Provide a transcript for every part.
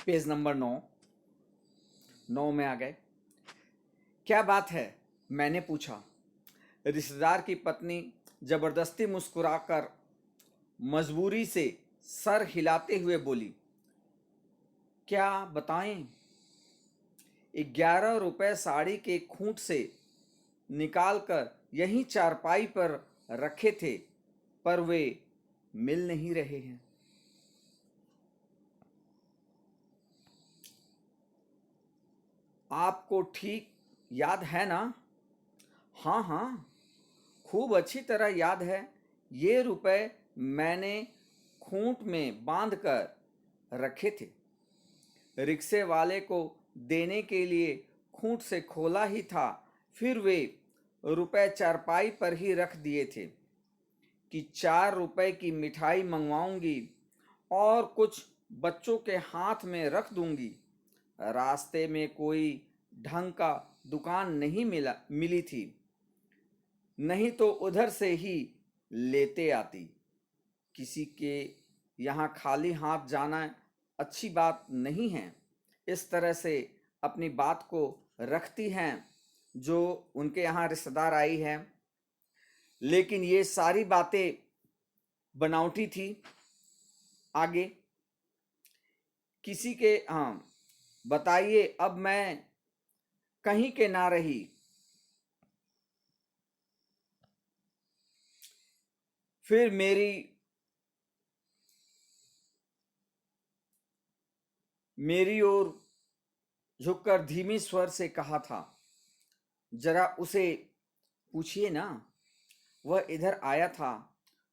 Page number 9 में आ गए। क्या बात है? मैंने पूछा। रिश्तेदार की पत्नी जबरदस्ती मुस्कुराकर मजबूरी से सर हिलाते हुए बोली, क्या बताएं? 11 रुपए साड़ी के खूंट से निकालकर यहीं चारपाई पर रखे थे, पर वे मिल नहीं रहे हैं। आपको ठीक याद है ना? हाँ हाँ, खूब अच्छी तरह याद है। ये रुपए मैंने खूंट में बांध कर रखे थे। रिक्शे वाले को देने के लिए खूंट से खोला ही था, फिर वे रुपए चारपाई पर ही रख दिए थे कि 4 रुपए की मिठाई मंगवाऊंगी और कुछ बच्चों के हाथ में रख दूंगी। रास्ते में कोई ढंग का दुकान नहीं मिली थी, नहीं तो उधर से ही लेते आती। किसी के यहाँ खाली हाथ जाना अच्छी बात नहीं है। इस तरह से अपनी बात को रखती हैं जो उनके यहाँ रिश्तेदार आई है। लेकिन ये सारी बातें बनावटी थी। आगे किसी के, हाँ बताइए, अब मैं कहीं के ना रही। फिर मेरी ओर झुककर धीमी स्वर से कहा था, जरा उसे पूछिए ना। वह इधर आया था।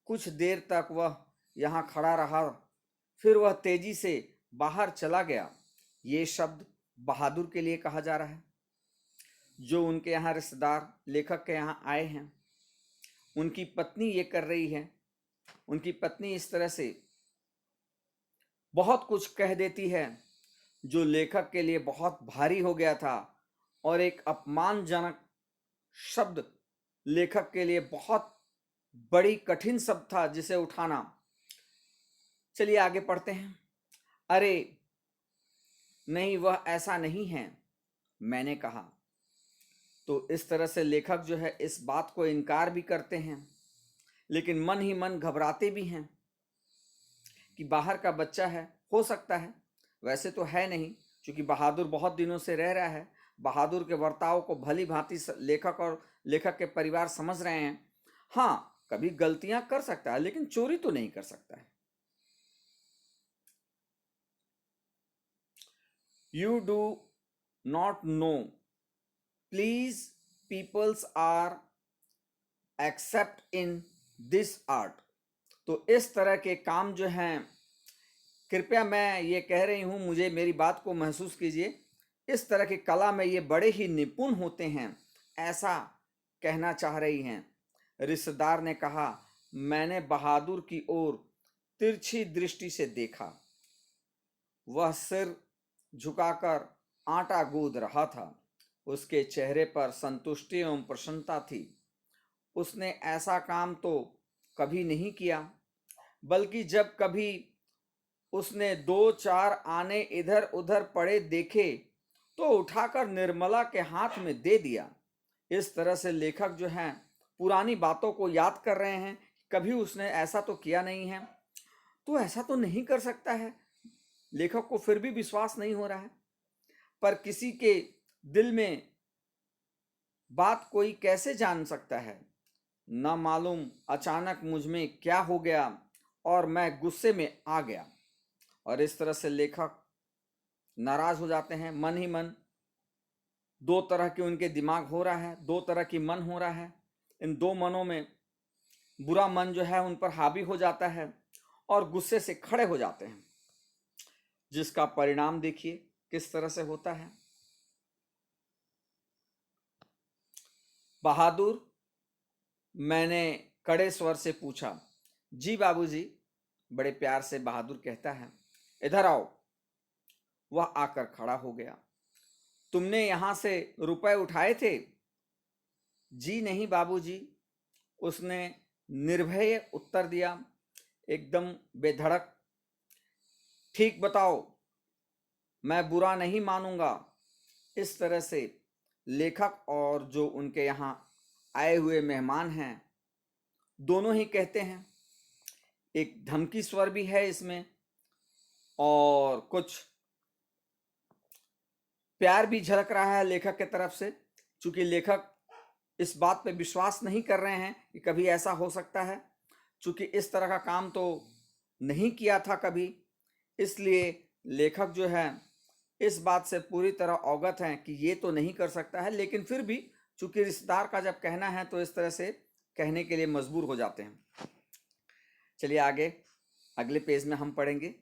कुछ देर तक वह यहाँ खड़ा रहा, फिर वह तेजी से बाहर चला गया। ये शब्द बहादुर के लिए कहा जा रहा है, जो उनके यहाँ रिश्तेदार लेखक के यहाँ आए हैं। उनकी पत्नी ये कर रही है। उनकी पत्नी इस तरह से बहुत कुछ कह देती है जो लेखक के लिए बहुत भारी हो गया था, और एक अपमानजनक शब्द लेखक के लिए बहुत बड़ी कठिन शब्द था जिसे उठाना। चलिए आगे पढ़ते हैं। अरे नहीं, वह ऐसा नहीं है, मैंने कहा। तो इस तरह से लेखक जो है इस बात को इनकार भी करते हैं, लेकिन मन ही मन घबराते भी हैं कि बाहर का बच्चा है, हो सकता है, वैसे तो है नहीं, क्योंकि बहादुर बहुत दिनों से रह रहा है। बहादुर के बर्ताव को भली भांति लेखक और लेखक के परिवार समझ रहे हैं। हाँ, कभी गलतियां कर सकता है, लेकिन चोरी तो नहीं कर सकता है। You do not know, please, peoples are accept in this art. तो इस तरह के काम जो हैं, कृपया, मैं ये कह रही हूँ, मुझे मेरी बात को महसूस कीजिए, इस तरह की कला में ये बड़े ही निपुण होते हैं, ऐसा कहना चाह रही हैं। रिश्तेदार ने कहा। मैंने बहादुर की ओर तिरछी दृष्टि से देखा। वह सिर झुकाकर आटा गूंद रहा था। उसके चेहरे पर संतुष्टि एवं प्रसन्नता थी। उसने ऐसा काम तो कभी नहीं किया, बल्कि जब कभी उसने 2-4 आने इधर उधर पड़े देखे तो उठाकर निर्मला के हाथ में दे दिया। इस तरह से लेखक जो हैं पुरानी बातों को याद कर रहे हैं। कभी उसने ऐसा तो किया नहीं है, तो ऐसा तो नहीं कर सकता है। लेखक को फिर भी विश्वास नहीं हो रहा है, पर किसी के दिल में बात कोई कैसे जान सकता है। न मालूम अचानक मुझ में क्या हो गया और मैं गुस्से में आ गया। और इस तरह से लेखक नाराज हो जाते हैं। मन ही मन दो तरह के उनके दिमाग हो रहा है, दो तरह की मन हो रहा है। इन दो मनों में बुरा मन जो है उन पर हावी हो जाता है और गुस्से से खड़े हो जाते हैं, जिसका परिणाम देखिए किस तरह से होता है। बहादुर, मैंने कड़े स्वर से पूछा। जी बाबूजी, बड़े प्यार से बहादुर कहता है। इधर आओ। वह आकर खड़ा हो गया। तुमने यहां से रुपए उठाए थे? जी नहीं बाबूजी, उसने निर्भय उत्तर दिया, एकदम बेधड़क। ठीक बताओ, मैं बुरा नहीं मानूंगा। इस तरह से लेखक और जो उनके यहाँ आए हुए मेहमान हैं दोनों ही कहते हैं। एक धमकी स्वर भी है इसमें और कुछ प्यार भी झलक रहा है लेखक के तरफ से, क्योंकि लेखक इस बात पे विश्वास नहीं कर रहे हैं कि कभी ऐसा हो सकता है, क्योंकि इस तरह का काम तो नहीं किया था कभी। इसलिए लेखक जो है इस बात से पूरी तरह अवगत हैं कि ये तो नहीं कर सकता है, लेकिन फिर भी चूंकि रिश्तेदार का जब कहना है तो इस तरह से कहने के लिए मजबूर हो जाते हैं। चलिए आगे अगले पेज में हम पढ़ेंगे।